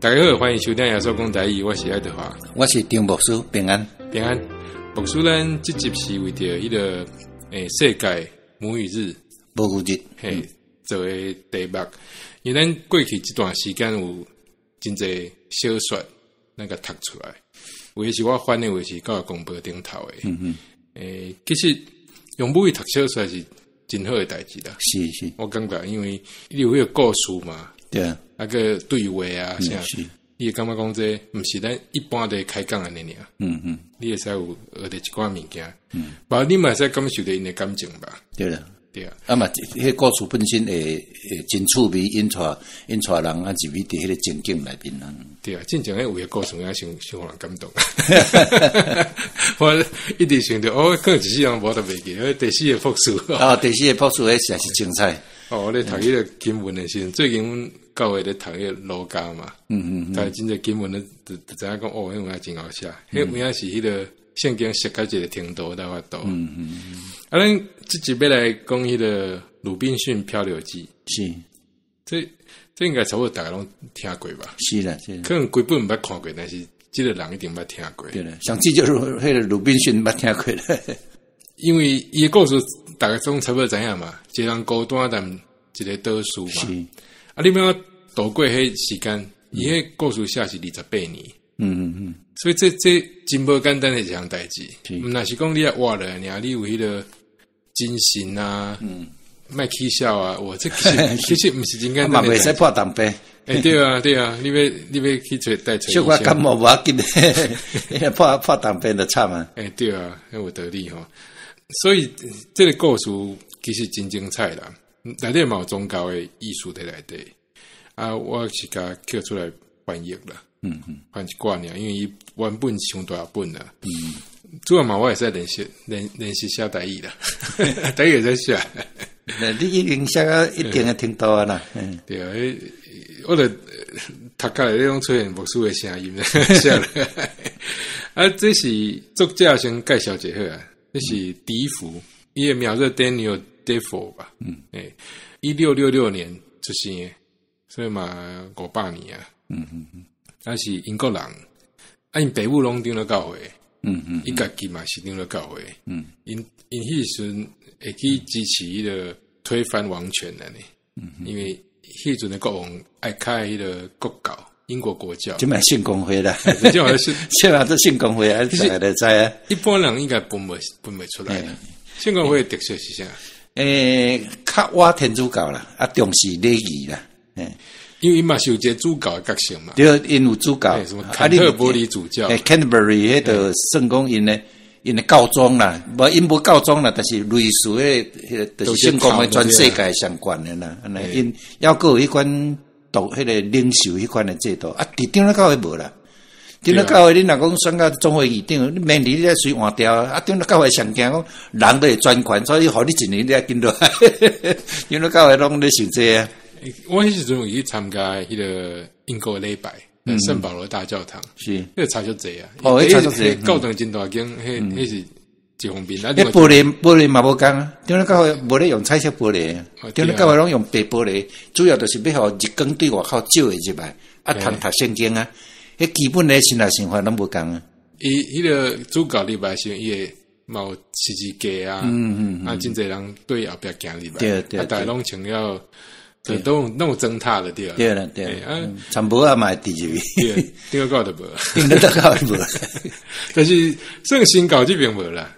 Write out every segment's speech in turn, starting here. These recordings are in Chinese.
大家好，欢迎收听亚洲公台语，我是爱德华，我是张牧师，平安。平安。牧师咱这集是为着迄个世界母语日，母语日，做诶题目。因为咱过去这段时间有真侪小说那个读出来，有诶是我翻诶，有诶是到公报顶头诶。其实用母语读小说是真好诶代志啦。是，我感觉因为你有迄个故事嘛。对啊，那个对话啊，啥，是，你会感觉讲这不是咱一般的开讲安尼尔。你会使有学到一寡物件。包你嘛会使感受到因的感情吧？对啦，对啊。啊嘛，迄故事本身会真趣味，引出人啊入去伫迄个情景内面啊。对啊，真正诶有个故事我想互人感动。我一直想着，可能一世人无得袂记，第四个复数。第四个复数迄实是精彩。我咧读迄个经文诶时阵，最近阮教会咧读迄个路加嘛。读真侪经文咧，就知影讲迄有影真好写。迄有影是迄个圣经写到一个程度才法度。咱这集要来讲迄个《鲁滨逊漂流记》。是。这应该差不多大家拢听过吧？是啦，可能规本毋捌看过，但是这个人一定捌听过。对啦，像这就是迄个鲁滨逊捌听过啦。因为伊个故事大家总差不多知影嘛，一个人孤单但一个倒数嘛。是。你要度过迄时间，伊迄故事写是28年。所以这真无简单的一项代志。若是讲你要活了，你有迄个精神啊，莫起笑啊，这其实毋是真简单。嘛袂使破当兵。对啊，你要去带找。小可感冒无要紧的，破当兵就惨啊。对啊，很有道理吼。所以这个故事其实真精彩啦，内底嘛有宗教的艺术在内底啊，我是甲捡出来翻译啦，翻一寡尔，因为伊原本上大本啦，主要嘛我也是练习写台语啦，台语也在写，你已经写到一定的程度啊啦，对啊，我著读起来那种出现牧师的声音写了，这是作者先介绍一下啊。这是笛福，伊个名字 Daniel Defoe 吧，1666年出生的，所以嘛500年啊，他是英国人，因爸母拢当了教会，伊家己嘛是当了教会，因迄时阵会去支持迄个推翻王权的呢，因为迄阵的国王爱开迄个国教。英国国教，这嘛性工会啦，这好像是，这嘛这性工会啊，大家都知啊。一般人应该分不出来的。性工会的特色是啥？较挖天主教啦，重视礼仪啦，因为嘛是有一个主教的角色嘛。对，因有主教，什么坎特伯里主教，Canterbury 迄个算讲因的教宗啦，因无教宗啦，但是类似迄个性工会全世界相关的啦，因要有迄款。迄个领袖迄款的制度啊，伫长老教会无啦。长老教会你若讲选到总会议长，你明年你随换掉啊。长老教会上惊讲人都会专权，所以互你一年你也跟落来。长老教会拢咧想这啊。我迄时阵有去参加迄个英国礼拜，圣保罗大教堂，是那个差足济啊。迄差足济，教堂真大间，迄是一方面。玻璃嘛无共啊，长老教会无咧用彩色玻璃，长老教会拢用白玻璃，主要就是要互日光对外口照会入来，通读圣经啊，迄基本的生活生活拢无共啊。迄个主教礼拜时，伊会嘛有十字架啊，真侪人对后壁行入来，对，大家拢穿了。都弄灯塔了，对啊，对了，参谋啊嘛伫入去，顶个搞得无，顶个搞得无，但是圣新搞这边无啦，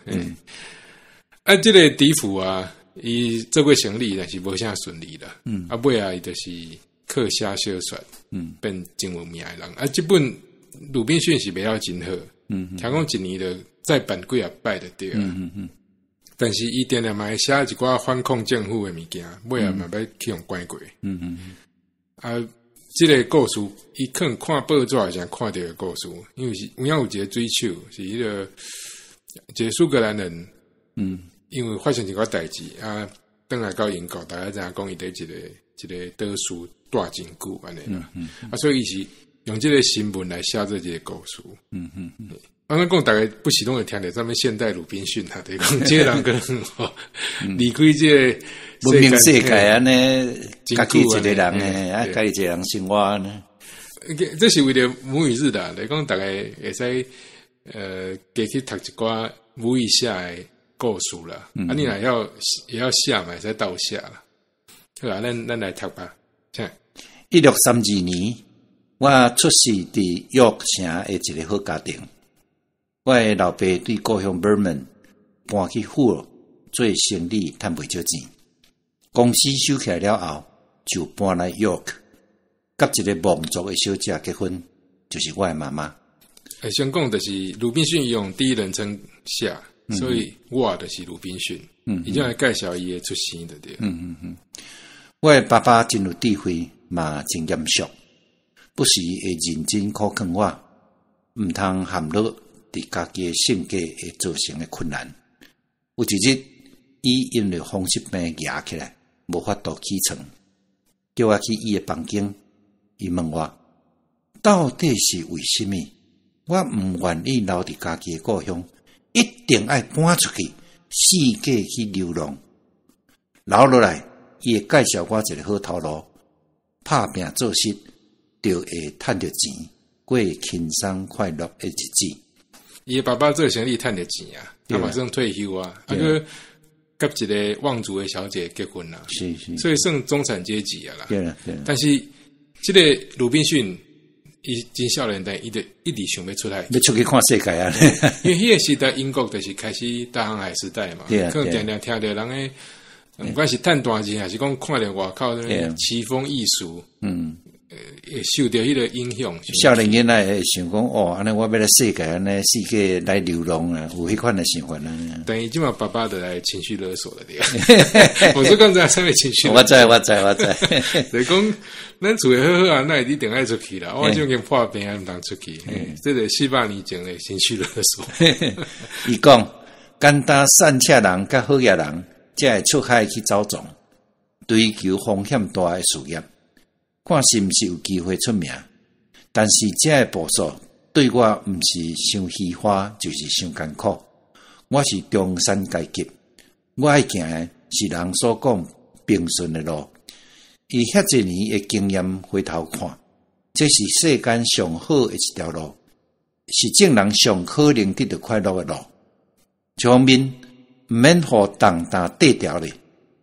这个笛福啊，伊做过成立，但是无啥顺利啦，尾啊，伊就是靠写小说，变真有名的人，这本鲁滨逊是袂晓真好，听讲一年就再版几啊摆就对啊。但是伊定定嘛会写一寡反抗政府的物件，尾啊嘛要去用关过。这个故事，伊可能看报纸才看到的故事，因为是有一个追求，是迄个一个苏格兰人，因为发生一寡代志啊，转来到英国，大家知影讲伊伫一个倒数大真久安尼啦，所以伊是用这个新闻来写做这个故事。咱讲大概不是拢会听到咱们现代鲁滨逊哈，对讲这个人可能离开这个文明世界安尼，家己一个人诶，家己一个人生活呢。这是为了母语日的，来讲大概会使加去读一寡母语下的故事啦。啊，你若也要写嘛，会使倒写啦。好啊，咱来读吧。1632年，我出世伫约城的一个好家庭。我的老爸对故乡 Burman 搬去富做生意，赚袂少钱。公司收起来了后，就搬来 York， 甲一个蒙族的小姐结婚，就是我的妈妈。先讲就是鲁滨逊用第一人称写，所以我就是鲁滨逊。伊就来介绍伊的出生的对。我的爸爸真有智慧，嘛真严肃，不时会认真考劝我，毋通陷落伫家己的性格会造成的困难。有一日，伊因为风湿病压起来，无法度起床，叫我去伊的房间。伊问我，到底是为什么我毋愿意留伫家己的故乡，一定爱搬出去，世界去流浪？留落来，伊会介绍我一个好头路，拍拼做事，就会赚到钱，过轻松快乐的日子。伊的爸爸做生意赚到钱啊，他马上退休啊，个甲一个望族的小姐结婚啦，是，所以算中产阶级啊啦。对啦。但是这个鲁滨逊，伊真少年代，伊就一直想要出来，要出去看世界啊！因为迄个时代英国就是开始大航海时代嘛，可能常常听到人诶，不管是赚大钱还是讲看到外口奇风异俗，会受到迄个影响。少年囡仔会想讲哦，安尼我要来世界，安尼世界来流浪啊，有迄款的想法啦。等于今晚爸爸的来情绪勒索了对。我说刚才上面情绪，我知。所以讲，咱厝诶好好啊，那一定爱出去啦。我就跟破病啊，唔当出去。这个400年前的情绪勒索。伊讲，简单善车人甲好业人，才会出海去走撞，追求风险大诶事业。看是毋是有机会出名，但是这个步数对我毋是伤虚华，就是伤艰苦。我是中产阶级，我爱行的是人所讲平顺的路。以遐侪年的经验回头看，这是世间上好的一条路，是正人上可能得到快乐的路。一方面毋免互重担缀条咧，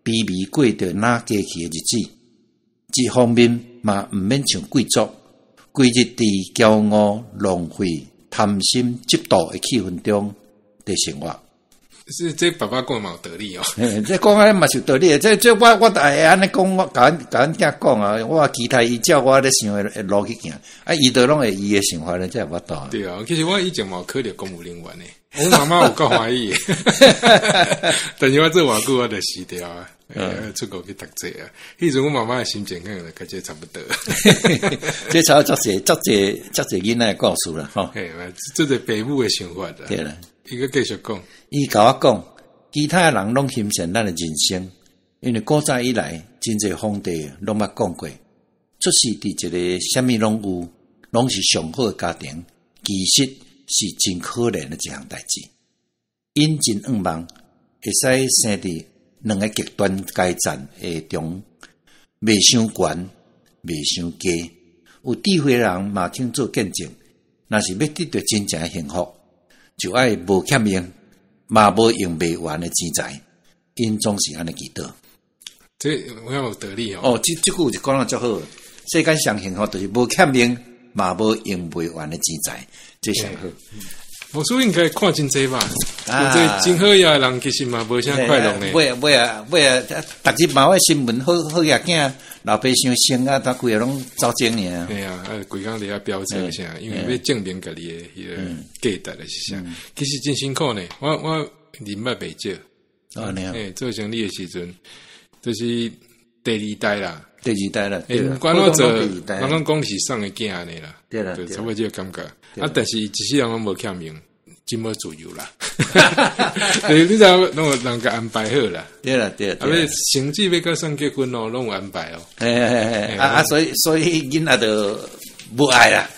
微微过着哪过去的日子。一方面嘛，毋免像贵族，规日伫骄傲、浪费、贪心、嫉妒的气氛中的生活。是这爸爸讲嘛有道理哦。这讲安尼嘛是有道理。这我大会安尼讲，我甲阮囝讲啊，我期待伊照我咧想的路去行。啊，伊都拢会伊的想法咧，这我懂。对啊，其实我以前嘛有考虑公务人员诶，我妈妈有够欢喜。但是我做偌久我就死掉啊。出国去读册啊！迄阵我妈妈的心情可能跟这差不多。这差足侪囡仔的故事啦，吼。这是父母的想法啦。对啦，伊个继续讲，伊甲我讲，其他的人拢欣赏咱的人生，因为古早以来，真侪皇帝拢捌讲过，出世伫一个什么拢有，拢是上好的家庭，其实是真可怜的一项代志。因真愿望会使生伫两个极端阶层的中，未伤悬，未伤低。有智慧的人嘛，听做见证。若是要得到真正的幸福，就爱无欠用，嘛无用袂完的钱财。因总是安尼祈祷。这我有道理哦。哦，这句就讲得足好。世间上幸福就是无欠用，嘛无用袂完的钱财，这上好。我说应该看真济吧，这真好呀的人其实嘛无啥快乐呢。尾啊，逐日嘛我新闻好呀囝，老爸伤生啊，他规个拢走精尔。对啊，规工伫遐飙车啥，因为要证明家己的迄个价值是啥。其实真辛苦呢，我人脉袂少。做生意的时阵，就是第二代啦。管我做，人拢讲是送的囝安尼啦。对啦，差不多这个感觉。啊，但是一世人拢无欠命，真无自由啦。你知道，拢有人甲安排好啦。对啦。啊，要成绩要甲送结婚哦，拢有安排哦。所以囡仔就无爱啦。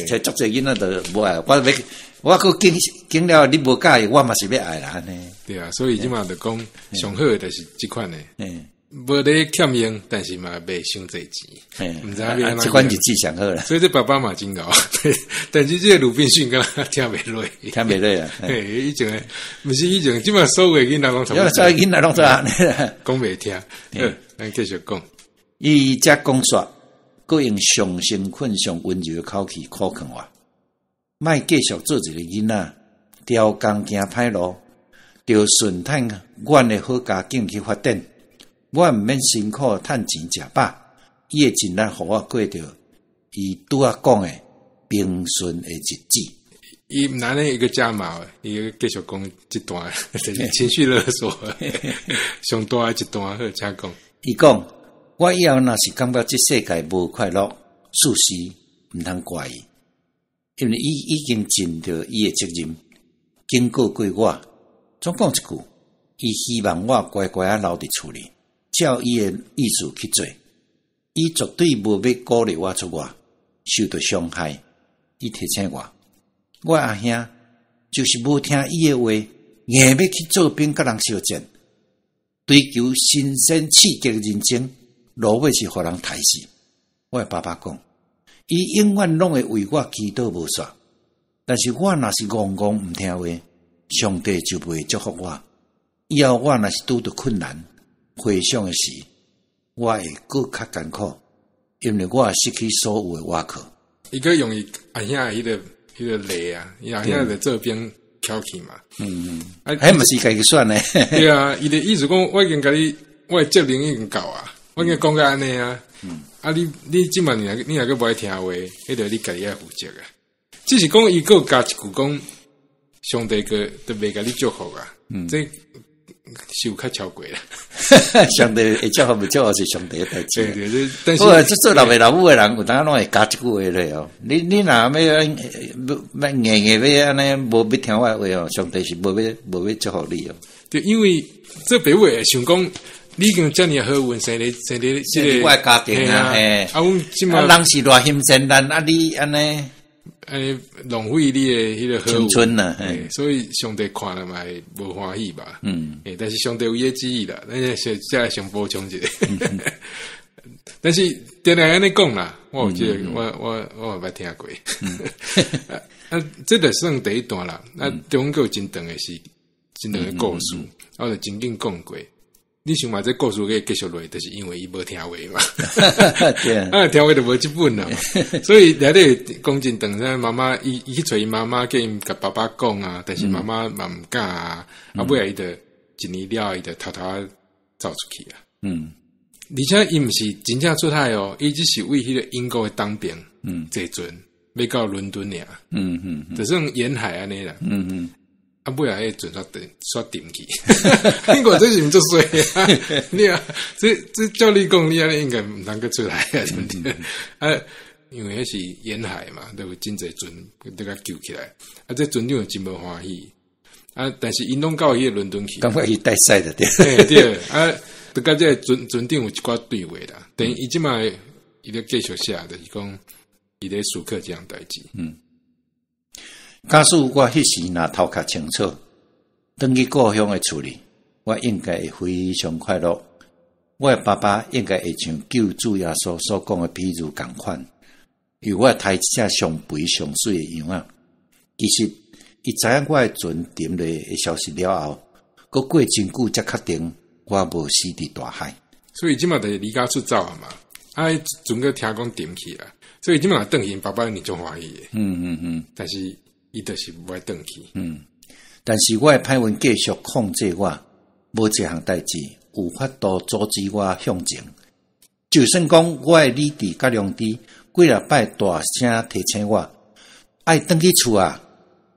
才足侪囡仔就无爱。我佮经了你无介意，我嘛是要爱啦安尼。对啊，所以即马就讲上好的就是即款的。无咧欠用，但是嘛袂伤济钱，毋知影要这款日子上好啦。所以这爸爸嘛真搞，但是这鲁滨逊敢若听袂落，听袂落啊。以前毋是以前，即嘛所有囡仔拢差不多，所有囡仔拢做安尼啦，讲袂听。咱继续讲，伊则讲说，佮用上身份上温柔的口气考劝我，莫继续做一个囡仔，雕工行歹路，着顺趁阮的好家境去发展。我毋免辛苦趁钱食饱，伊会尽力互我过着伊拄仔讲的平顺的日子。伊毋难一个加码，伊继续讲一段，就是情绪勒索，上大一段好，请讲。伊讲，我以后若是感觉这世界无快乐，事实毋通怪伊，因为伊已经尽着伊的责任，经过过我。总讲一句，伊希望我乖乖啊留伫厝里。照伊的意思去做，伊绝对无要鼓励我出外受到伤害。伊提醒我阿兄就是无听伊的话，硬要去做兵，甲人相战，追求新鲜刺激的人生，路尾是互人害死。我的爸爸讲，伊永远拢会为我祈祷无煞，但是我若是戆戆毋听话，上帝就袂祝福我。以后我若是拄到困难，回想的时，我会更较艰苦，因为我失去所有的外壳。伊个用伊阿兄迄个雷啊，伊阿兄在这边挑起嘛。还嘛是家己选的。对啊，伊的意思讲，我已经甲你，我的责任已经够啊，我已经讲到安尼啊。你即满你若个无爱听话，迄个你家己爱负责啊。只是讲伊个加一句讲，上帝个都袂甲你祝福啊。这是有较超过啦，上帝会祝福袂祝福是上帝的代志。对，但是这做老爸老母的人，有当拢会加一句话咧哦。你若要硬要安尼，无要听我的话哦，上帝是无要祝福你哦。对，因为这别话想讲，你已经遮尔好运，生咧我的家庭啊，阮即嘛人是偌힘센난你安尼。浪费你的迄个青春呐，所以上帝看了嘛无欢喜吧？但是上帝有伊的旨意啦，咱再想补充一个。但是定定安尼讲啦，我有记得我捌听过。这就算第一段啦。中间有真长的故事，我就真紧讲过。你想嘛，这故事可以继续落，就是因为伊无听话嘛。听话就无即本啦。所以内底讲真长，妈妈伊去找伊妈妈，跟伊甲爸爸讲啊，但是妈妈嘛毋敢啊。尾来伊就一年了，伊就偷偷走出去啊。而且伊毋是真正出海哦，伊只是为迄个英国的当兵，坐船要到伦敦尔。就算沿海安尼啦。尾来迄船煞沉去，英国这是毋足衰啊！你啊，这照你讲，你安尼应该毋通去出来啊，对不对？因为迄是沿海嘛，都有真侪船得甲救起来。这船长真无欢喜但是因拢到迄个伦敦去，感觉伊带赛的对。对得甲这船长有一寡对话啦。等伊即卖伊咧继续写，就是讲伊咧思考这样代志。假使我迄时若头壳清楚，转去故乡的厝里，我应该会非常快乐。我的爸爸应该会像救主耶稣所讲的比喻同款，由我抬一只上肥上水的羊啊。其实，伊知影我的船沉落会消失了后，佮过真久才确定我无死伫大海。所以即马就是离家出走啊嘛，船个听讲沉去啊，所以即马转去，爸爸你就欢喜的。但是伊就是无爱转去。但是我的歹运继续控制我，无一项代志有法度阻止我向前。就算讲我的理智甲良知，几啊摆大声提醒我，爱转去厝啊，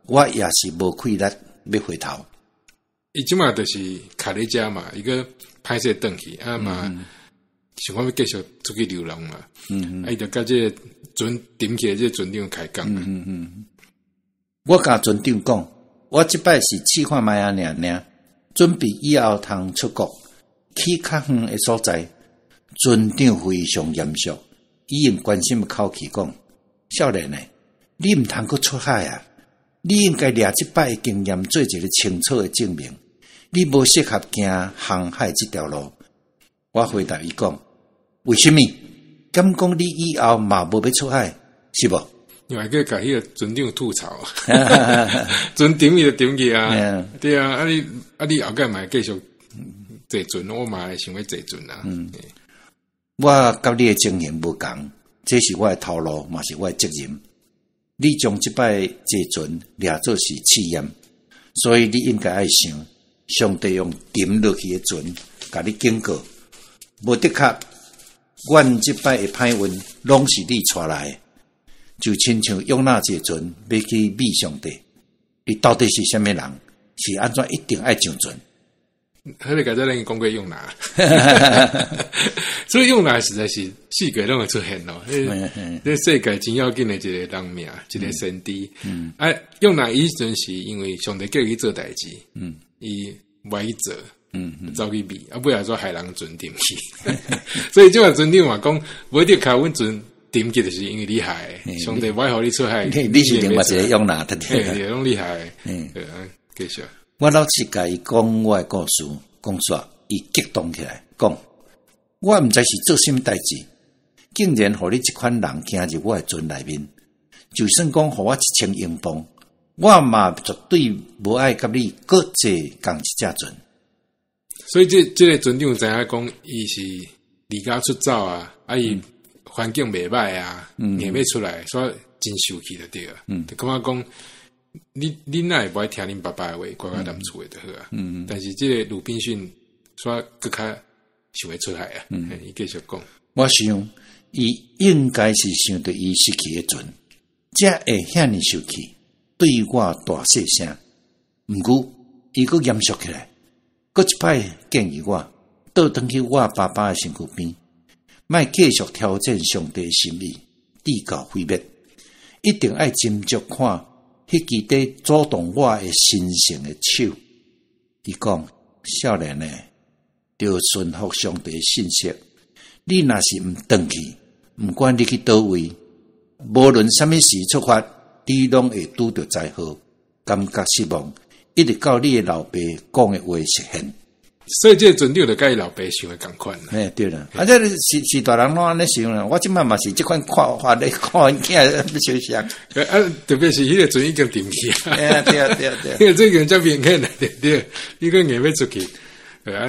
我也是无气力要回头。伊即马就是徛咧遮嘛，伊个歹势转去嘛，想讲要继续出去流浪嘛。伊就甲这船沉起来，这船长开讲。我甲船长讲，我即摆是试看卖啊尔，准备以后通出国，去较远的所在。船长非常严肃，伊用关心的口气讲：“少年诶，你毋通阁出海啊！你应该掠即摆的经验做一个清楚的证明。你无适合行航海这条路。我回答伊讲，为什么？敢讲你以后嘛无要出海，是无？又还去甲迄个船长吐槽，船顶伊就顶去啊，对啊，你后盖嘛继续坐船，我嘛想要坐船啊。我甲你的情形无共，这是我的头路，嘛是我的责任。你将即摆坐船掠做是试验，所以你应该爱想，上帝用沉落去的船，甲你警告，无的确，阮即摆的歹运，拢是你带来的。就亲像约拿坐船要去密上帝，你到底是啥物人？是安怎一定爱上船？迄个刚才咱讲过约拿，所以约拿实在是世界拢会出现咯。这世界真要紧的一个人命，一个先知。约拿以前是因为上帝叫伊做代志，伊歪做，走去密，尾来说害人船沉去。所以即个船长话讲，无得靠阮船。点击就是因为厉害，上帝歪互你出海，你是另外一个用哪的？对，拢厉害。继续。我老师甲伊讲我的故事，讲煞伊激动起来，讲我毋知是做什么代志，竟然互你这款人行入我的船内面，就算讲互我1000英镑，我嘛绝对无爱甲你各坐共一只船。所以这个船长知影讲，伊是离家出走啊，伊。环境袂歹啊，硬要出来，所以真受气就对啊。就感觉讲，你哪会不爱听恁爸爸的话，乖乖踮厝诶就好啊。但是这个鲁滨逊说更较想要出海啊。伊继续讲，我想伊应该是想到伊失去诶船，才会遐尼受气，对我大细声。毋过伊佫严肃起来，佫一摆建议我倒转去我爸爸诶身躯边。莫继续挑战上帝心意，地告毁灭，一定要斟酌看迄支在阻挡我的神圣的手。伊讲，少年呢，要顺服上帝的信息。你若是毋转去，毋管你去倒位，无论什么时出发，你拢会拄着灾祸，感觉失望，一直到你的老爸讲的话实现。所以这个船长就甲伊老爸想的同款啦。对啦，这是大人拢安尼想啦。我即摆嘛是即款看法咧，看囝要相像。特别是迄个船已经沉去啊。对。因为这个人才明显来对，伊个硬要出去。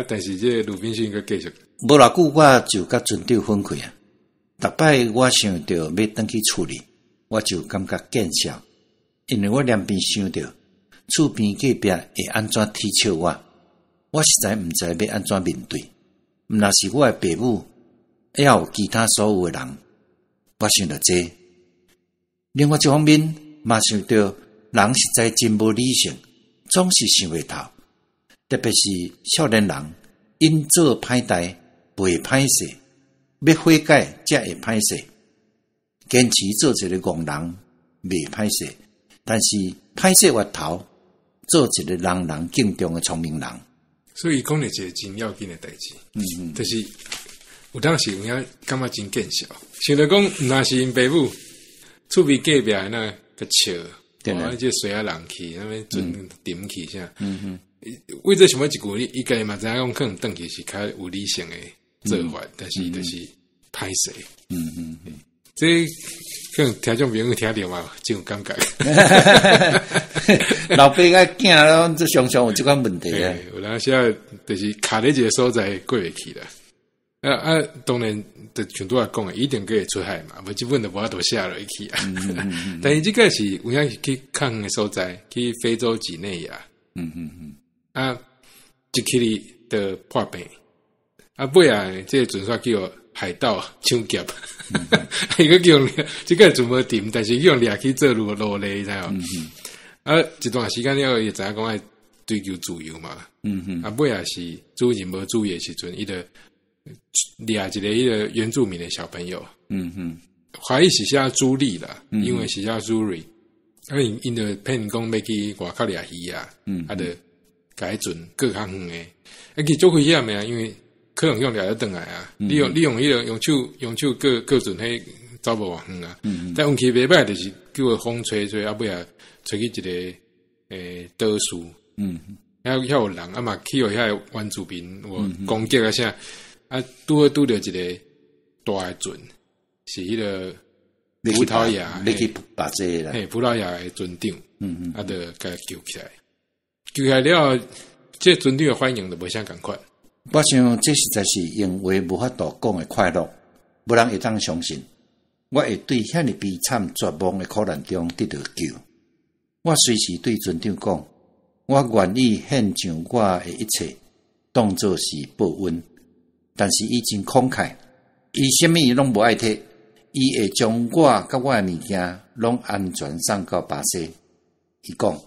但是这鲁滨逊个继续。无偌久我就甲船长分开啊。逐摆我想着要转去厝里，我就感觉见笑，因为我两边想着厝边隔壁会安怎踢笑我实在毋知要安怎面对。若是我的爸母，还有其他所有的人，我想着这。另外一方面，嘛想着人实在真无理性，总是想袂透。特别是少年人，因做歹代袂歹势，要悔改才会歹势。坚持做一个戆人袂歹势，但是歹势越头，做一个人人敬重的聪明人。所以讲的一个真要紧的代志，就是有当时有影感觉真见笑，想着讲，若是因爸母厝边隔壁那个笑，这水啊人去，那边船沉去啥，为这想要一句，伊家嘛知影讲可能转去是较有理性的做法，但是就是歹势，这可能听众朋友听到嘛，真有感觉。老爸甲囝咯，这常常有这款问题啊。有当时就是卡在一个所在过袂去啦。当然，就像拄仔讲的，一定会出海嘛，无基本就无法度下落去啊。但是这个是有影去较远的所在，去非洲几内亚。一去哩的破病，尾啊，这个船煞叫海盗抢劫，伊个叫这个船无沉，但是用掠去做路嘞，知影？一段时间了，也知影讲爱追求自由嘛。尾也是主人无注意的时阵，伊就掠一个迄个原住民的小朋友。怀疑是写朱莉啦，因为是写朱瑞。因就骗讲要去外口掠鱼啊，就改船各较远诶。其实做危险诶啊，因为可能用掠得转来啊。你用迄个用手各船迄走无偌远啊。但运气袂歹，就是叫个风吹，尾啊吹去一个岛树。遐有人嘛去互遐原住民我攻击啊啥，拄好拄着一个大诶船，是迄个葡萄牙要去把这啦，葡萄牙诶船长，就甲救起来，救起来了，这船长诶反应就无啥共款。我想这实在是用话无法度讲诶快乐，无人会当相信。我会对遐尼悲惨绝望诶苦难中得到救。我随时对船长讲，我愿意献上我诶一切，当作是报恩。但是伊真慷慨，伊啥物拢无爱摕，伊会将我甲我诶物件拢安全送到巴西。伊讲，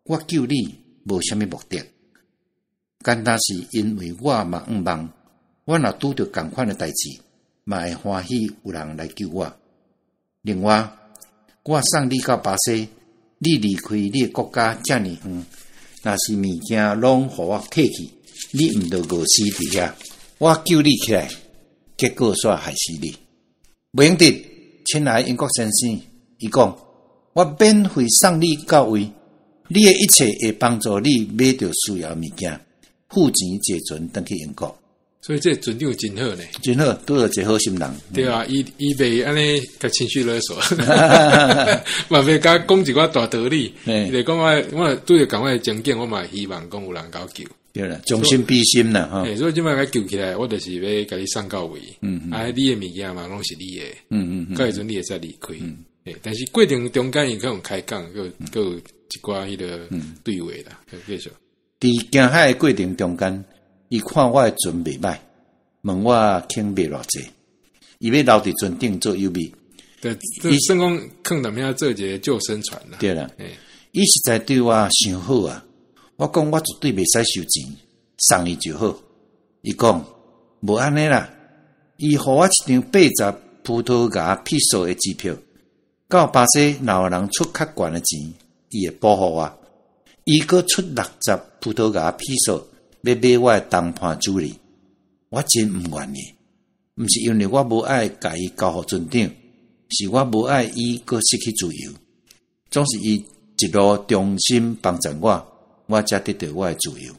我救你无啥物目的，简单是因为我嘛毋茫，我若拄着共款诶代志，嘛会欢喜有人来救我。另外，我送你到巴西，你离开你诶国家遮尔远，若是物件拢互我摕去，你毋着饿死伫遐。我救你起来，结果煞害死你。无用得，亲爱英国先生，伊讲，我免费送你到位，你诶一切会帮助你买到需要物件，付钱坐船返去英国。所以这船长真好呢，真好，拄着一个好心人。对啊，伊袂安尼甲情绪勒索，嘛袂甲讲一寡大道理。伊就讲我拄着共我诶情景，我嘛希望讲有人甲我救。对啦，将心比心啦，哈。所以即摆甲救起来，我就是要甲你送到位。你诶物件嘛，拢是你诶。到时阵你会使离开。但是过程中间伊可能开讲，佫有一寡迄个对话啦，继续。伫行海诶过程中间，伊看我诶船袂歹，问我肯买偌济，伊要留伫船顶做优美。对，伊算讲坑南遐做一个救生船啦。对啦，伊实在对我伤好啊。我讲我绝对袂使收钱，送伊就好。伊讲无安尼啦，伊互我一张80葡萄牙披索诶机票，到巴西若有人出较悬诶钱，伊会保护我。伊阁出60葡萄牙披索，要买我诶东盘主理，我真毋愿意。毋是因为我无爱甲伊交互船长，是我无爱伊阁失去自由。总是伊一路忠心帮助我才得到我的自由。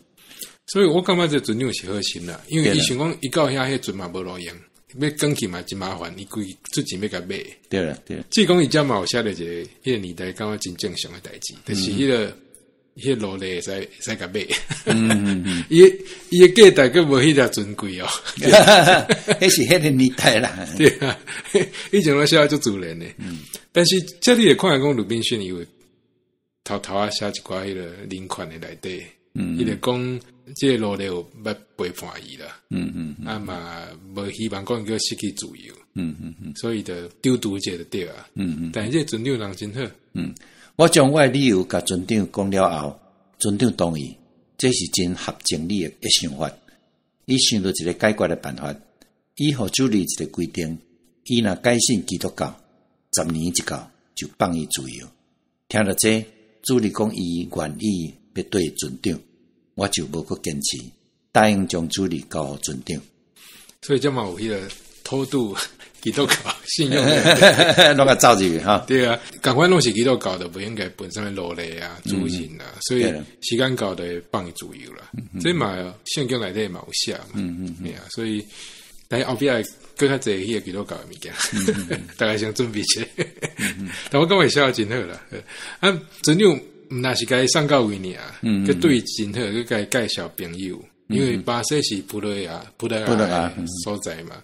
所以我感觉这船长是好心啦，因为伊想讲伊到遐迄船嘛无路用，要赶去嘛真麻烦，伊规出钱要甲买。对啦，对啦。即讲伊遮嘛有写着一个迄个年代感觉真正常诶代志，就是迄个路咧会使甲买。伊诶价大概无迄只船贵哦。迄是迄个年代啦。对啊，以前我写足自然诶。但是这里会看讲鲁滨逊伊有偷啊写一寡迄个林款诶内底，伊就讲即个路咧有要背叛伊啦，嘛无希望讲叫失去自由，所以就丢毒者就对啊，但是这船长人真好，我将我诶理由甲船长讲了后，船长同意，这是真合情理诶想法。伊想到一个解决诶办法，伊互主理一个规定，伊若改信基督教，10年一教就放伊自由。听到这。主理讲伊愿意要对船长，我就无搁坚持，答应将主理交船长。所以这嘛有迄个偷渡基督教信用，拢甲走入去哈。对啊，共款拢是基督教的，不应该本身的奴隶啊、主人啊，所以时间到就会放伊自由啦。这嘛圣经内底嘛有写嘛，啊，所以但是后壁更较侪迄个基督教的物件，大概先准备起来。但我感觉写得真好啦。船长毋那是甲伊送到位尔，佮对真好，佮甲伊介绍朋友。因为巴西是葡萄牙所在嘛，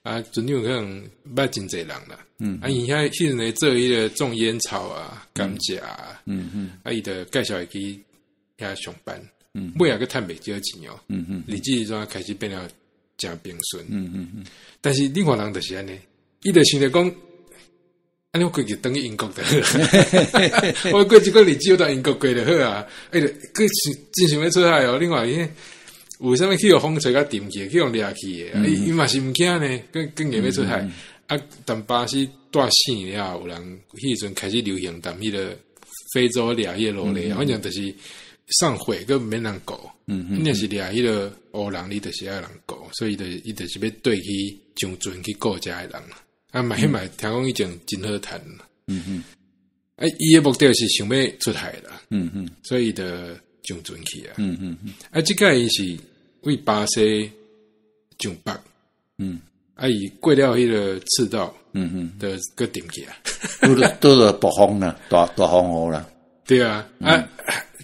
船长可能捌真侪人啦。伊遐迄阵咧做迄个种烟草啊、甘蔗啊，伊就介绍伊去遐上班，尾仔佮趁袂少钱哦。日子怎开始变了真平顺。但是另外人就是安尼，伊就想着讲，安尼我过去等去英国就好，我过一个日子我到英国过就好啊。佮真想要出海哦。另外有啥物去互风吹甲沉去，去互掠去诶，伊嘛是毋惊呢，更硬要出海。但巴西大死了，有人迄阵开始流行踮迄个非洲掠迄个奴隶，反正就是上火佮免人顾。你是掠迄个黑人，你就是爱人顾，所以伊就是要对去上船去顾遮诶人。嘛迄嘛听讲以前真好谈。伊诶目的是想要出海啦。所以就上船去啊。即个伊是为巴西上北，伊过了迄个赤道，的个顶起啊，都是暴风啦，大风雨啦。对啊，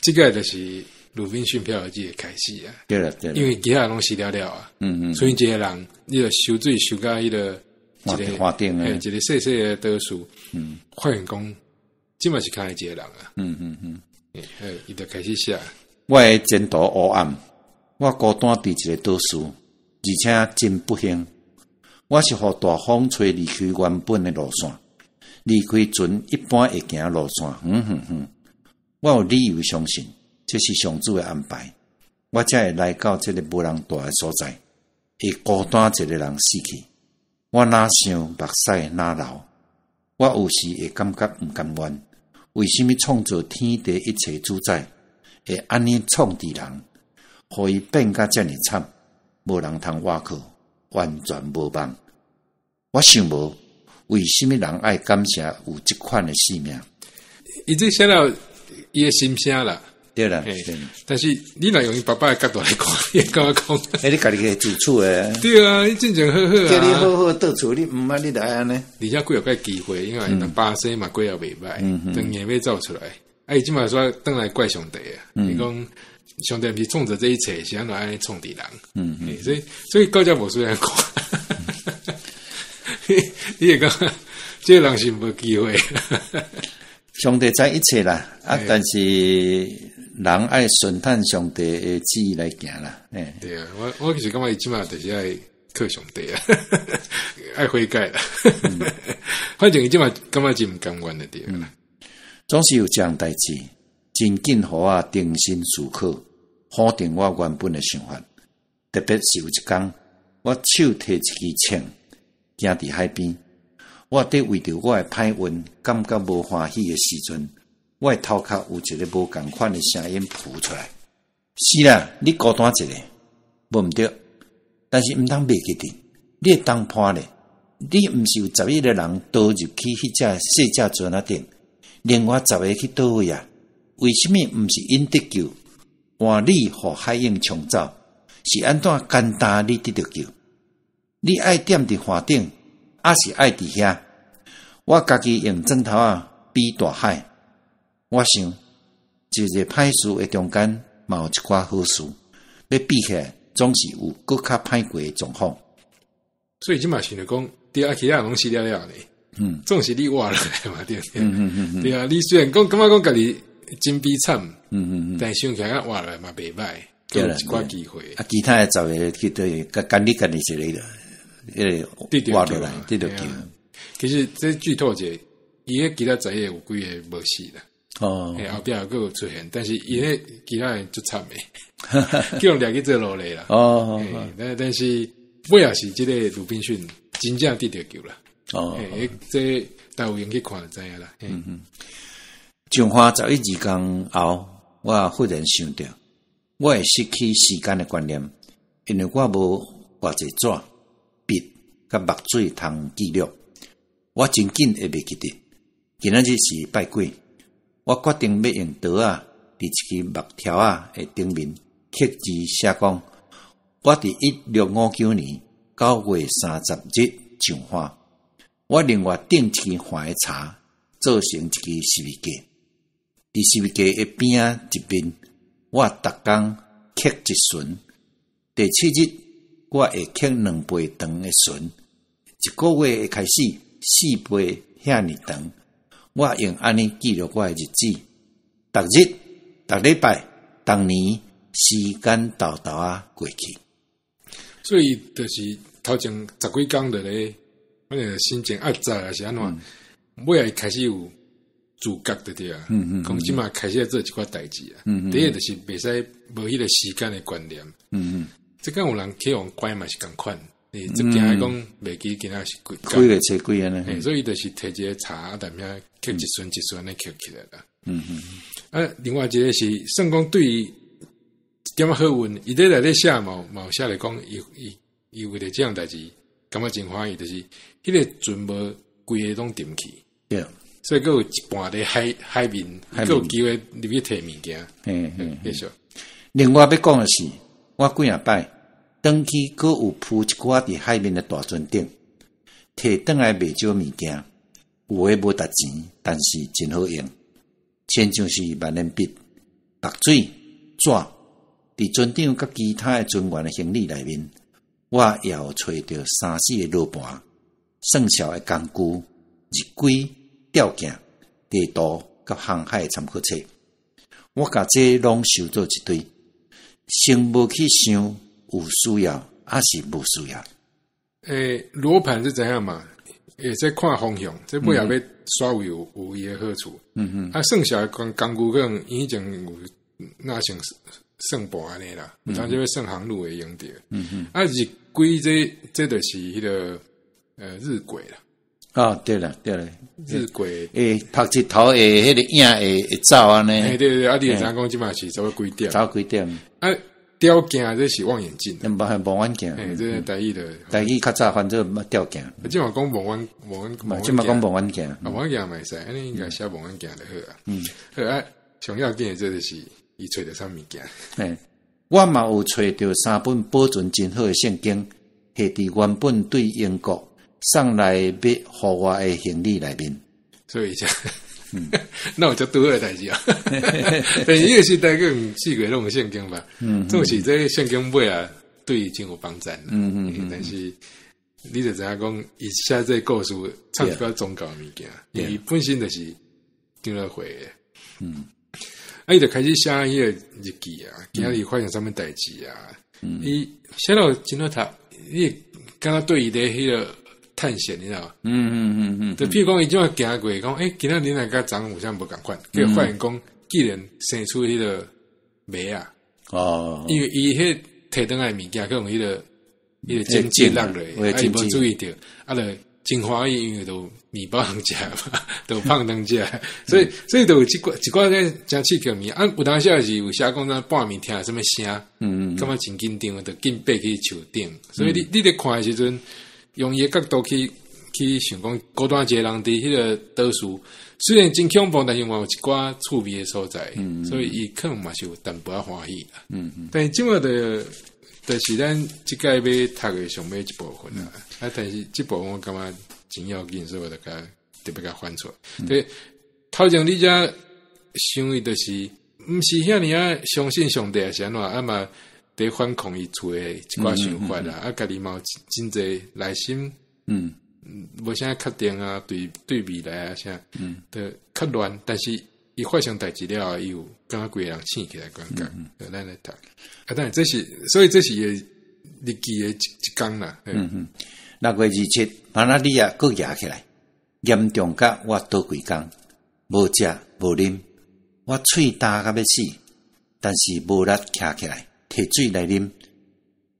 这个就是鲁滨逊漂流记的开始啊。对了，因为其他人拢死了了啊，所以这个人，你就收水收到迄个花顶啊，一个细细的岛树，发现讲，即嘛是看一个人啊，伊就开始写。我的前途黑暗，我孤单伫一个岛树，而且真不幸。我是互大风吹离开原本的路线，离开船一般会行路线。我有理由相信，这是上主的安排。我才会来到这个无人住的所在，会孤单一个人死去。我哪想目屎哪流？我有时会感觉毋甘愿。为什么创造天地一切主宰会安尼创治人，互伊变甲遮尔惨，无人通挖靠，完全无望。我想无，为什么人爱感谢有这款的生命？伊这写了伊的心声啦，对啦。但是你若用伊爸爸的角度来看，伊敢讲，你家己个自处诶。对啊，你真正好好啊。叫你好好倒厝，你毋捌你来安尼。而且几有个机会，因为巴西嘛几也袂歹，等年要走出来。伊即马说倒来怪上帝啊，伊讲上帝毋是创造这一切，是安怎安尼创治人。所以高家无需要看。你会讲，这个人是无机会。上帝知一切啦，但是人爱顺探上帝的旨意来行啦。对啊，我其实感觉伊即马就是爱靠上帝啊，爱悔改啦。反正伊即马感觉真毋甘愿的对啦。总是有这样代志，真紧互我定心思考，否定我原本的想法。特别是有一天，我手提一支枪，行伫海边。我伫为着我的歹运感觉无欢喜的时阵，我的头壳有一个无共款的声音浮出来。是啦，你孤单一个，无毋对，但是毋通袂记得，你会当判咧。你毋是有11个人倒入去迄只细只船仔顶，另外10个去倒位啊？为什么毋是因得救，换你互海鹰冲走？是安怎简单你得着救？你爱踮伫岸顶？还是爱伫遐，我家己用枕头比大海。我想，一个歹事的中间，嘛有一寡好事。要比起来，总是有更较歹过的状况。所以即嘛想着讲，对啊，其他人拢死了了呢。总是你活落来嘛，对不对？对啊，你虽然讲感觉讲家己真悲惨，但想起来活落来嘛袂歹，有一寡机会。其他的10个去对，干你一个。活落来，得着救。其实这剧透者，伊迄其他10个有几个无死啦。后壁还有出现，但是伊迄其他人就惨诶，叫人掠去做奴隶啦。但是尾也是这个鲁滨逊真正得着救啦。这大有人去看就知影啦。种花11、2天后，我忽然想到，我会失去时间的观念，因为我无偌济纸。笔甲墨水通记录，我真紧会袂记得。今仔日是拜鬼，我决定要用刀伫一支木条的顶面刻字写讲：我伫1659年9月30日上花。我另外订一支花的茶，做成一支十字架。伫十字架的边一面，我逐工刻一巡。第7日。我会刻2杯长的船，一个月会开始4杯遐尼长。我用安尼记录我的日子，逐日、逐礼拜、逐年，时间豆豆过去。所以就是头前10几天的咧，反正心情压榨还是安怎，尾来开始有自觉的对啊。讲即嘛开始做一寡代志啊。第一就是袂使无迄个时间的观念。即间有人去用乖嘛是共款，这今来讲袂记今仔是几个册几安尼，所以就是摕一个茶淡面刻一顺一顺安尼刻起来啦。另外一个是算讲对于点好运，伊在内底写嘛写来讲，伊为了这样代志，感觉真欢喜，就是迄个船无规个拢沉去，所以佫有一半伫海面，佫有机会入去摕物件。继续。另外要讲的是。我几啊摆登去阁有铺一寡伫海面的大船顶，摕倒来袂少物件，有诶无值钱，但是真好用。亲像是万年笔、白水、纸，伫船长甲其他诶船员诶行李内面，我也有找到3-4个罗盘、算数诶工具、日规、吊镜、地图甲航海参考册。我甲这拢收做一堆，先无去想有需要还是无需要。罗盘是怎样嘛？也在看方向，这尾也要耍有伊诶好处。算小的工具可能以前有那像算盘安尼啦，当就会算航路会用到。日规这就是迄个日晷啦。哦，对了，日晷拍日头诶，迄个影会走安尼。对，你会知讲即嘛是差不多几点？早几点？吊镜这是望远镜，望远镜。这是台语的。台语较早翻做吊镜。即嘛讲望远即嘛讲望远镜。望远镜嘛会使，安尼应该写望远镜就好啊。好啊，上要紧诶，这就是伊找着啥物件。我嘛有找到3本保存真好诶圣经，摕伫原本对英国送来要互我诶行李内面。所以那我就拄好诶代志啊。但是迄个时代个4个拢有圣经吧，总是这圣经买啊，对伊真有帮助。但是你就知影讲，伊写这故事唱一个宗教物件，伊本身就是张乐会诶。伊就开始写迄个日记啊，今仔日发生啥物代志啊？伊写到真好读，伊敢若对伊的迄个探险，你知道吗？就譬如讲，伊怎啊行过，讲今仔日来甲昨有啥无共款，结果发现讲，既然生出迄个梅啊，因为伊迄摕倒来物件，可能迄个经济落落，伊无注意到，就真欢喜，因为都面包通食嘛，都胖通食，所以都有一寡咧真刺激物。有当时也是有写讲咱半暝听什么声，感觉真紧张，就紧爬去树顶。所以你咧看诶时阵，用伊诶角度去想讲，孤单一个人伫迄个岛屿，虽然真恐怖，但是嘛有一寡趣味诶所在，所以伊可能嘛是有淡薄仔欢喜啦。但是即马就是咱即届要读诶上尾一部分啦。但是这部分我感觉真要紧，所以我就特别翻出来。对，头前你遮想伊就是毋是遐尔啊相信上帝是安怎嘛伫反抗伊厝诶一寡想法啦，家己嘛有真侪内心无啥确定啊，对未来啊啥，的较乱。但是伊发生代志了，伊有感觉规个人醒起来感觉，咱来读。当然所以这是日记诶一工啦。6月27，马拉利亚佫压起来，严重甲我倒几工，无食无啉，我喙干甲要死，但是无力徛起来，摕水来啉。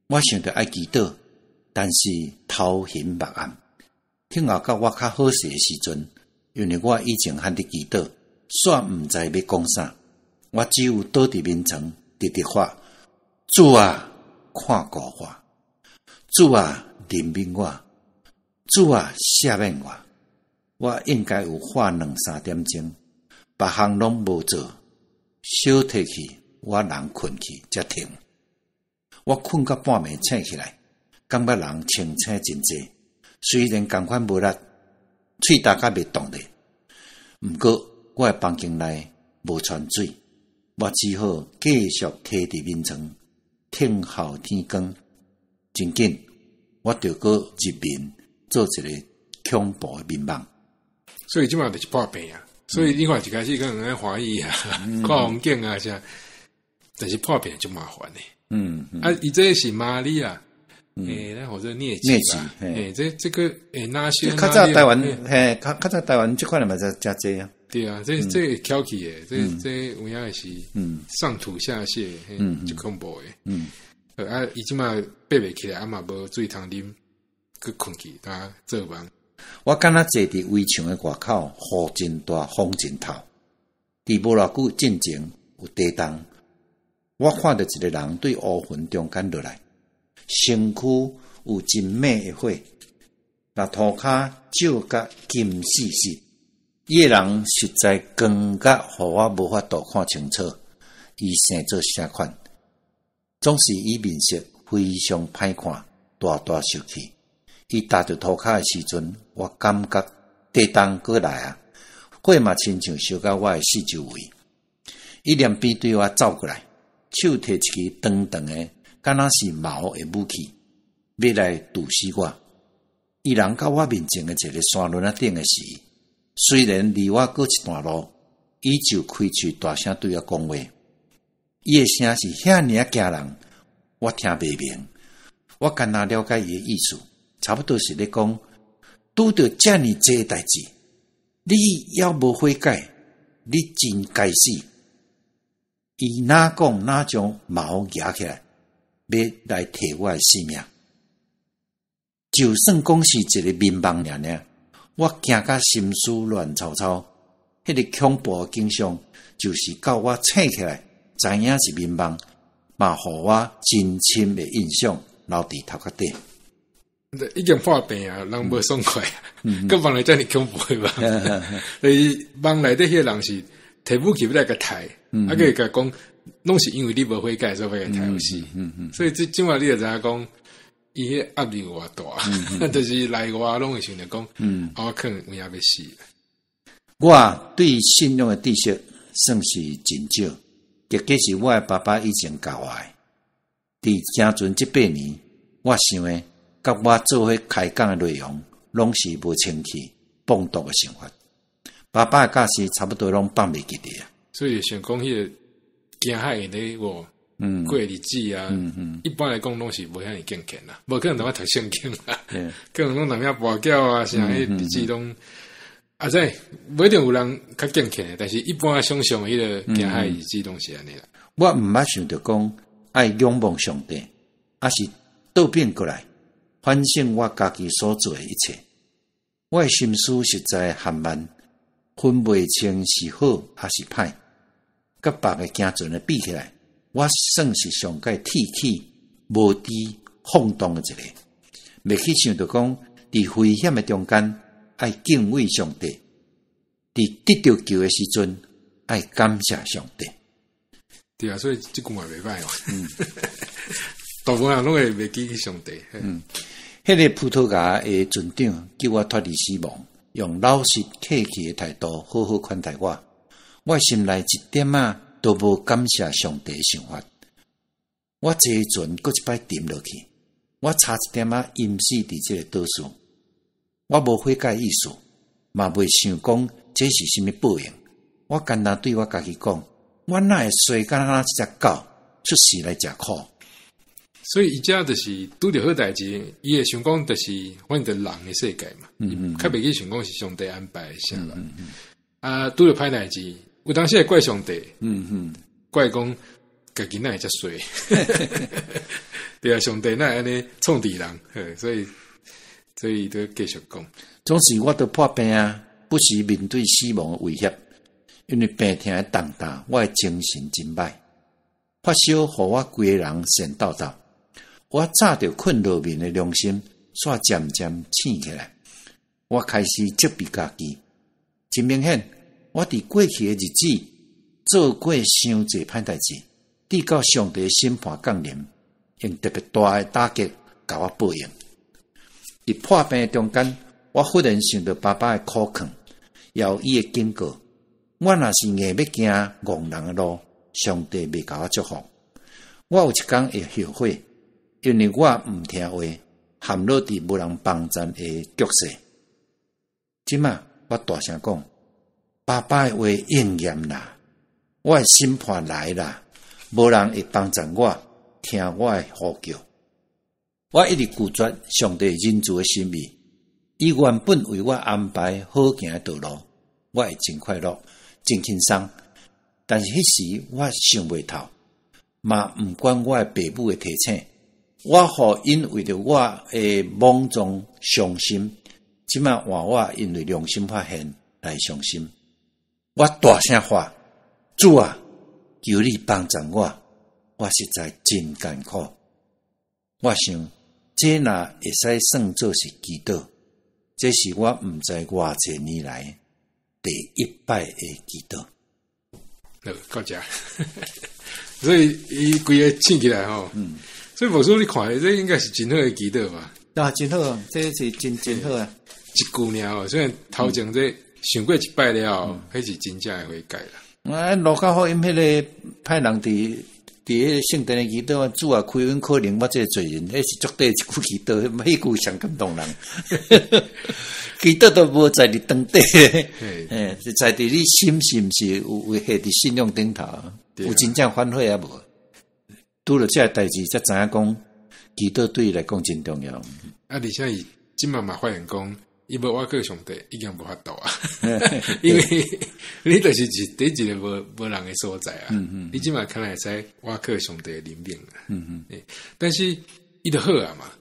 我想着爱祈祷，但是头昏目暗。听后甲我较好势诶时阵，因为我以前还伫祈祷，煞毋知要讲啥，我只有倒伫面床直发：主啊，看顾我；主啊，怜悯我；主啊，赦免我。我应该有花2-3点钟，别项拢无做，小摕去，我人困去才停。我困到半暝醒起来，感觉人清醒真济，虽然同款无力，喙干甲袂动咧。毋过我诶房间内无泉水，我只好继续摕伫面床，听候天光。真紧，我着搁入眠，做一个恐怖诶面梦。所以即马就是破病啊！所以你看一开始可能在欢喜啊，看风景啊啥，但是破病就麻烦咧。伊这是玛利亚，咱或者疟疾吧，这个哪些？较早台湾，较早台湾这款嘛真济啊。对啊，这挑起诶，这有影是上吐下泻，就恐怖诶。伊即马爬袂起来，嘛无水通啉，去困去，他做梦。我敢若坐伫围墙诶外口，雨真大，风真透。伫无偌久进前有地动，我看到一个人对乌云中间落来，身躯有真美诶火，那涂骹照甲金死死。伊诶人实在光甲，互我无法度看清楚，伊生做啥款。总是以面色非常歹看，大大受气。伊踏着涂骹诶时阵，我感觉地动过来啊，火嘛亲像烧到我诶四周围。伊连边对我走过来，手摕一支长长诶，敢若是矛诶武器，要来毒死我。伊人到我面前诶一个山轮仔顶诶时，虽然离我过一段路，伊就开喙大声对我讲话。伊诶声是遐尔啊惊人，我听袂明。我干那了解伊诶意思，差不多是咧讲，拄着遮尔济诶代志，你要无悔改，你真该死。伊哪讲哪将矛举起来，要来摕我诶性命。就算讲是一个民邦尔，我惊甲心思乱糟糟。迄个恐怖诶景象，就是到我醒起来，知影是民邦，嘛互我真深诶印象留伫头壳底。已经破病啊，人无爽快，佮帮来遮尔恐怖诶吧？所以帮来的迄个人是摕武器要来个刣，啊个甲讲，拢是因为你无悔改，所以来刣有死。所以即晚你就知影讲，伊迄压力有偌大，就是内外拢会想着讲，我可能有影要死。我对信仰的知识算是真少，结果是我的爸爸以前教我的。伫正阵这8年，我想的甲我做伙开讲的内容，拢是无清气、放毒的想法。爸爸的教示差不多拢放袂记得啊。所以想讲迄个惊海咧，我过日子啊，一般来讲拢是无遐尼健全啦，无可能同我读圣经啦，可能拢南遐跋筊啊，啥迄日子拢。啊，在不一定有人较健全的，但是一般想象迄个惊海日子拢是安尼啦。我毋捌想着讲爱仰望上帝，还是倒变过来反省我家己所做的一切。我的心思实在含慢，分袂清是好还是歹。甲别个行阵的比起来，我算是上界铁气、无知、放荡的一个。袂去想着讲，伫危险的中间。爱敬畏上帝，伫得到救的时阵，爱感谢上帝。对啊，所以这句话袂歹哦。大部分人拢会袂记起上帝。迄个葡萄牙的船长叫我脱离死亡，用老实客气的态度好好款待我。我心内一点都无感谢上帝的想法。我坐船搁一摆沉落去，我差一点淹死伫这个岛上。我无悔改意思，嘛袂想讲这是什么报应。我简单对我家己讲，我哪会衰甲那一只狗出世来食苦？所以伊遮就是拄着好代志，伊会想讲就是反正人的世界嘛，较袂去想讲是上帝安排啥啦。啊，拄着歹代志，有当时会怪上帝，怪讲家己哪会遮衰，对啊，上帝哪会安尼创治人，所以都继续讲，总是我都破病啊，不时面对死亡的威胁，因为病痛的重担，我的精神真歹，发烧互我规个人神抖抖。我早着困落面的良心，煞渐渐醒起来。我开始责备家己，真明显，我伫过去的日子做过伤济歹代志，直到上帝审判降临，用特别大的打击甲我报应。伫破病的中间，我忽然想到爸爸的苦劝，也有伊的警告。我若是硬要行戆人的路，上帝袂甲我祝福。我有一天会后悔，因为我毋听话，陷落伫无人帮衬的局势。即马我大声讲，爸爸的话应验啦，我的审判来啦，无人会帮衬我，听我的呼叫。我一直拒绝上帝仁慈的心意，伊原本为我安排好行的道路，我会真快乐、真轻松。但是迄时我想袂透，嘛毋管我的爸母的提醒，我互因为着我的莽撞伤心，即马换我因为良心发现来伤心。我大声喊：主啊，求你帮助我，我实在真艰苦。我想。这若会使算作是祈祷，这是我毋知偌济年来第一摆的祈祷。到遮，所以伊规个醒起来吼，所以牧师你看的这应该是真好的祈祷吧？啊，真好，这是真好啊！一句尔，虽然头前这想过一摆了，迄是真正会改啦。啊，路加福音迄个派人伫迄圣殿的祈祷，主啊，开恩可能我这个罪人，迄是绝对一句祈祷，迄句上感动人。祈祷都无在你当地，是在伫你心是毋是有下伫信用顶头，有真正反悔啊无？拄了这代志，才知影讲祈祷对伊来讲真重要。啊，而且伊今嘛发现讲，伊无挖克上帝已经无法度啊，因为你就是第一个无人的所在啊。你今嘛看来会使挖克上帝的灵命啊。但是伊就好啊嘛。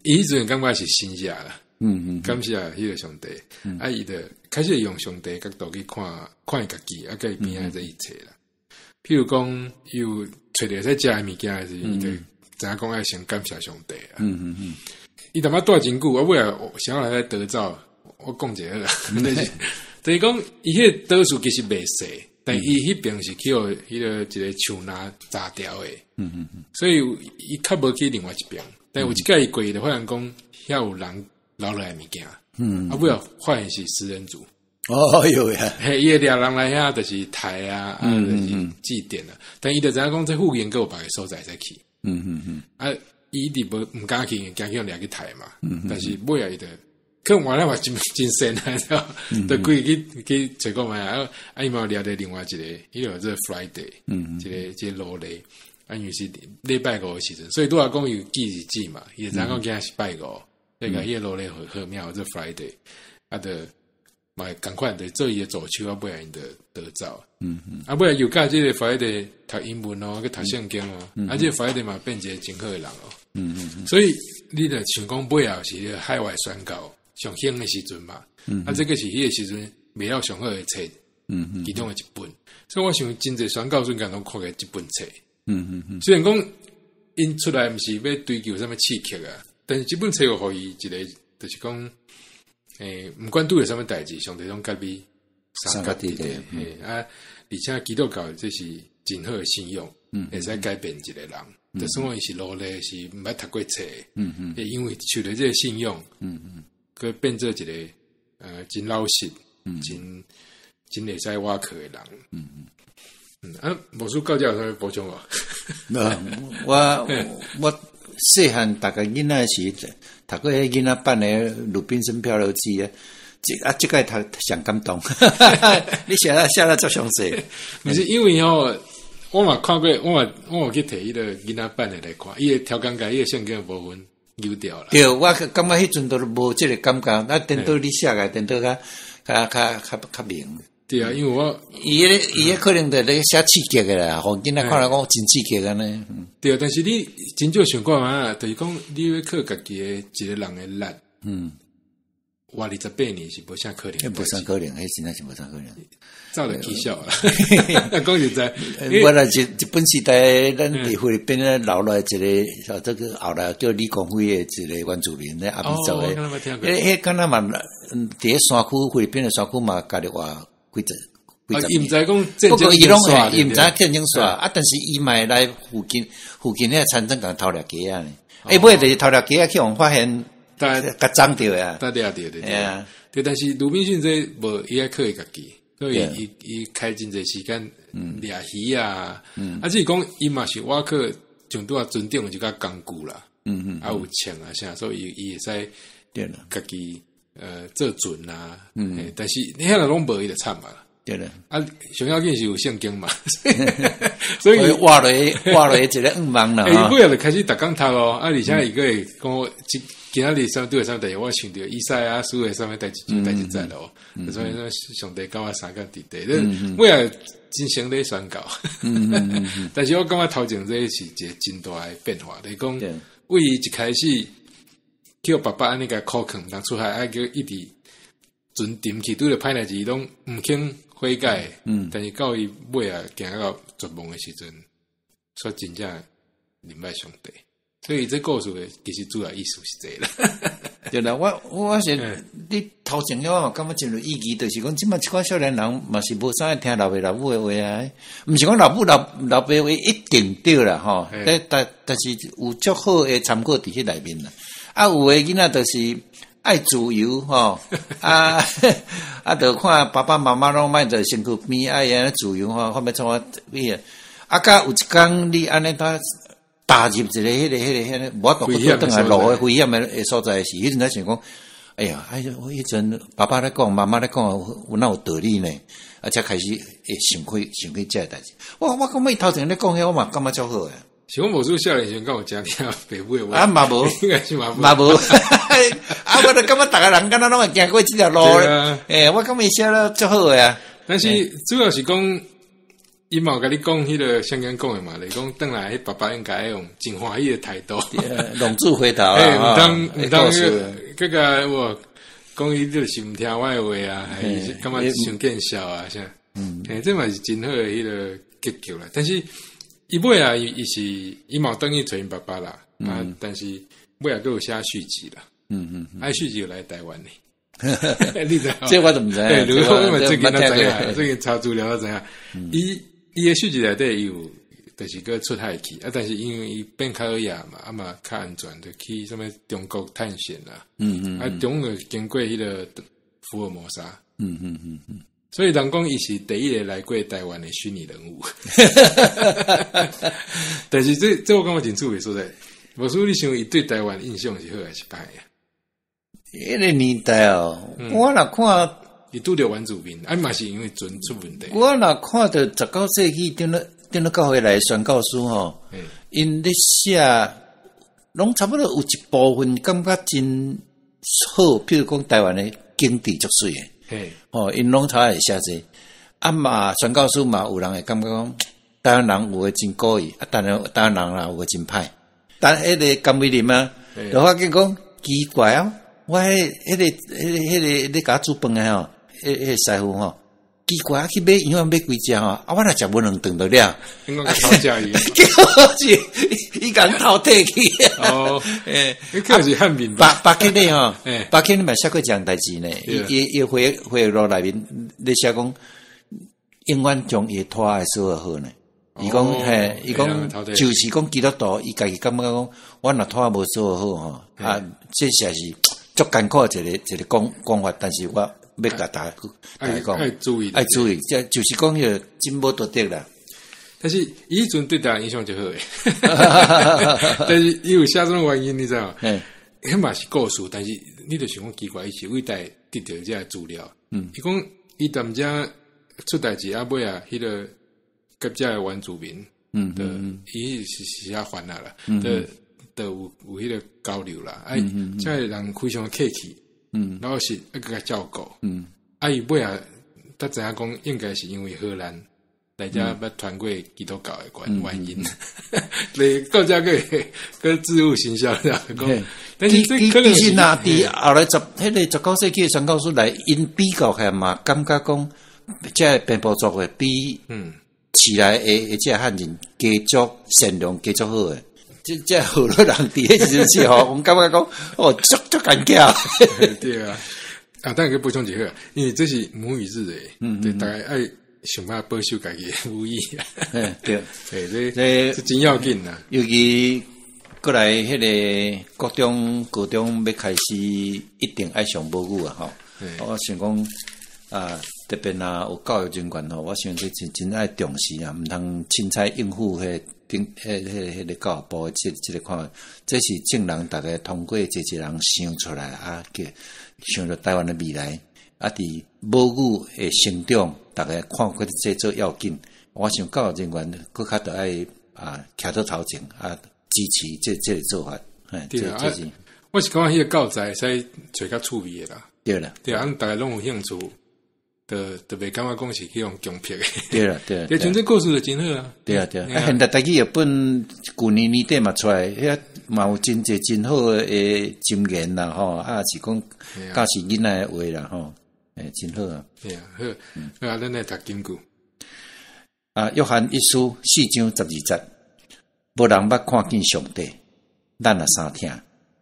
伊迄阵感觉是新下啦。感谢迄个上帝。啊，伊就开始用上帝角度去看伊家己，啊，甲伊边仔这一切啦。譬如讲，有找着在食的物件时，伊就知影讲爱先感谢上帝啊。伊淡薄带真久，我尾啊想来得照，我讲一个啦，就是讲伊迄倒数其实袂细，但伊迄边是去互迄个一个树拿炸掉的。所以伊较无去另外一边，但有一届伊过伊就发现讲遐有人留落来物件，啊尾啊发现是食人族。哦，有呀，嘿，伊掠人来遐就是抬啊，就是祭奠啊。但伊就知影讲这附近佫有别个所在再去。啊，伊一直毋敢去，惊去掠去抬嘛。但是尾啊，伊就可能原来嘛真神啊，就规去找个嘛。啊，伊嘛掠着另外一个，迄个这 Friday，一个罗雷，啊，因为是礼拜五的时阵，所以拄啊讲有记日子嘛，伊就知影讲今仔是拜五，那个迄个罗雷和庙这 Friday， 啊的。嘛，赶快的做伊的走手啊，不然因得走。啊，不然有教这个法的读英文哦，去读圣经哦，啊，这法的嘛变一个真好的人哦。所以你的想讲背后是海外宣教上兴的时阵嘛，啊，这个是迄个时阵未了上好的册，其中的一本。所以我想真侪宣教阵敢拢看个一本册。虽然讲因出来毋是要追求什么刺激啊，但是这本册有互伊一个，就是讲。毋管拄有啥物代志，上帝拢甲你三角地的，啊，而且基督教这是真好的信用，会使改变一个人。就算伊是努力，是毋捌读过册，因为受了这个信用，佮变做一个真老实，真会使挖课的人。啊，魔术教教有啥补充哦？我细汉大概囡仔时读过迄囡仔版的《鲁滨逊漂流记》啊，这个读上感动。你写了足详细，不是因为我嘛看过，我去摕迄个囡仔版的来看，伊个超感觉，伊个圣经的部分丢掉了。对，我感觉迄阵都无这个感觉，那等到你写个，等到较明。对啊，因为我伊可能在咧写刺激个啦，互囡仔看来讲真刺激个呢。对啊，但是你真少想看嘛，就是讲你要靠家己的一个人的力，活28年是无啥可能，无啥可能，迄真正是无啥可能。早就起笑啦，讲实在，我来日本时代，咱伫菲律宾咧留来一个，这个后来叫李光辉的一个原住民咧阿美族的，迄敢若嘛，伫咧山区菲律宾的山区嘛，家己话几十伊毋知讲不过伊拢伊毋知战争耍啊，但是伊嘛来附近迄个参政共偷掠鸡啊呢，尾就是偷掠鸡啊，去互发现，甲脏着啊，对，但是鲁滨逊这无伊爱靠伊家己。所以伊开真侪时间掠鱼啊，啊，只是讲伊嘛是我去像拄啊尊重就较工具啦，啊有枪啊啥，所以伊会使家己做准啊，但是你遐个拢无伊就惨嘛，对啦，啊上要紧是有圣经嘛，所以挖落一个网啦，伊尾仔就开始逐工读哦，啊而且伊个会讲今仔日上对上代志，我想到以赛亚书的上面代志就代志在咯，所以说上帝教我三个地带，我也真诚咧宣告，但是我感觉头前这是一个真大的变化，就是讲为一开始叫爸爸安尼个苦劝，当出海爱叫一直存沉去，拄着歹代志拢毋肯悔改，但是到伊尾啊行到绝望的时阵，说真正明白上帝。所以这故事其实主要意思是这个啦。对啦，我是你头前我感觉真有意义，就是讲即摆即款少年人嘛是无啥爱听老爸老母的话啊，毋是讲老爸话一定对啦吼，但是有足好诶参考伫迄内面啦。啊，有诶囡仔就是爱自由吼，就看爸爸妈妈拢卖在身躯边爱安尼自由吼，看要创咩啊？甲有一工你安尼他踏入一个迄个，我都不等下路诶危险诶所在是，迄阵在想讲，哎呀，我迄阵爸爸咧讲，妈妈咧讲，有哪有道理呢？啊，才开始会想开这代志。我感觉伊头前咧讲迄，我嘛感觉足好诶。是我无说少年时甲有家听爸母诶话，啊嘛无，应该是嘛无。啊，我就感觉逐个人敢若拢会行过即条路诶，我感觉伊写了足好诶啊。但是主要是讲。伊嘛有甲你讲迄个香港讲诶嘛，就是讲转来，迄爸爸应该用真欢喜诶态度，拢住回头啊！毋当个我讲伊就是毋听我诶话啊，还是感觉伤见笑啊，啥？这嘛是真好诶迄个结局啦。但是伊尾啊，伊嘛有等于找因爸爸啦，啊，但是尾啊，佫有写续集啦，爱续集就来台湾哩。你知道？这我都毋知。对，如果我们最近知影，最近查资料都知影，伊诶续集内底有，就是个出海去啊，但是因为伊变较好亚嘛，啊嘛较安全，就去什么中国探险啦，啊，中国经过迄个福尔摩沙，所以人讲伊是第一个来过台湾的虚拟人物，但是这我感觉真趣味所在，无说你想伊对台湾印象是好还是歹啊？迄个年代哦，我若看。伊拄着原住民，啊嘛是因为船出问题。我若看到19世纪顶了教会来宣教书吼，因咧写，拢差不多有一部分感觉真好，譬如讲台湾的经济足水诶，因拢差会写者，啊嘛宣教书嘛有人会感觉讲台湾人有诶真故意，啊台湾人啦有诶真歹，但迄个甘伟林啊，就发觉讲奇怪哦，我迄个咧甲煮饭诶吼。师傅吼，奇怪去买医院买几只吼，啊我若食无两顿就了，应该讨价伊，伊甲偷摕去。哦，你可是汉民吧？巴克咧吼，巴克你嘛写过这样代志呢？伊回录内面咧写讲，永远将伊拖诶所有好呢。伊讲伊讲就是讲基督徒，伊家己感觉讲，我若拖无所有好吼，啊，这实是足艰苦一个讲法，但是我。要甲大家讲，爱注意，这就是讲迄真无道德啦。但是伊迄阵对大家影响就好诶，但是伊有写种原因，你知道？迄嘛是故事，但是你著想讲奇怪，伊是为代得到这资料。伊讲伊踮遮出代志啊，尾啊，迄个甲遮诶原住民，伊是遐烦啦，都有迄个交流啦，遮诶人非常客气。然后是一个照顾，伊尾啊，他知影讲应该是因为荷兰来遮要传过基督教的原因，你到遮个自入形象这样讲，但是这可能是那伫后来迄个19世纪宣教书来因比较下嘛，感觉讲这编报作的比起来的这汉人加足善良加足好诶。这好多人伫迄时阵吼，我们感觉讲足尴尬。对啊，当然可以补充一个，因为这是母语日诶，对，大家爱想办法保守家己母语。对，这真要紧呐。尤其过来迄个高中要开始，一定爱上母语啊！吼，我想讲特别有教育人员吼，我想这真爱重视啊，毋通凊彩应付迄个教育部这个看法，这是正人大家通过一人想出来啊，想到台湾的未来啊，伫母语的成长，大家看过这做要紧。我想教育人员更较得爱徛到头前啊，支持这个做法。对啊，我是感觉迄个教材使找较趣味的啦。对啦，对啊，大家拢有兴趣。特别感觉讲是去用强迫的，对啦，对，像这故事就真好啊，对啊，现在大家日本去年年底嘛出来，遐嘛有真济真好诶经验啦吼，是讲教是囡仔诶话啦吼，真好啊，对啊，好，咱来读经句约翰一书4章12节，无人捌看见上帝，咱也三听，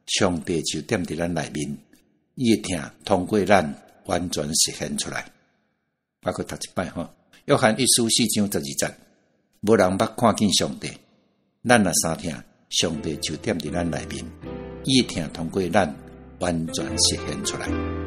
上帝就踮伫咱内面，伊的疼通过咱完全实现出来。包括读一摆吼，约翰一书4章12节，无人捌看见上帝，咱若三疼，上帝就踮伫咱内面，伊的疼通过咱完全实现出来。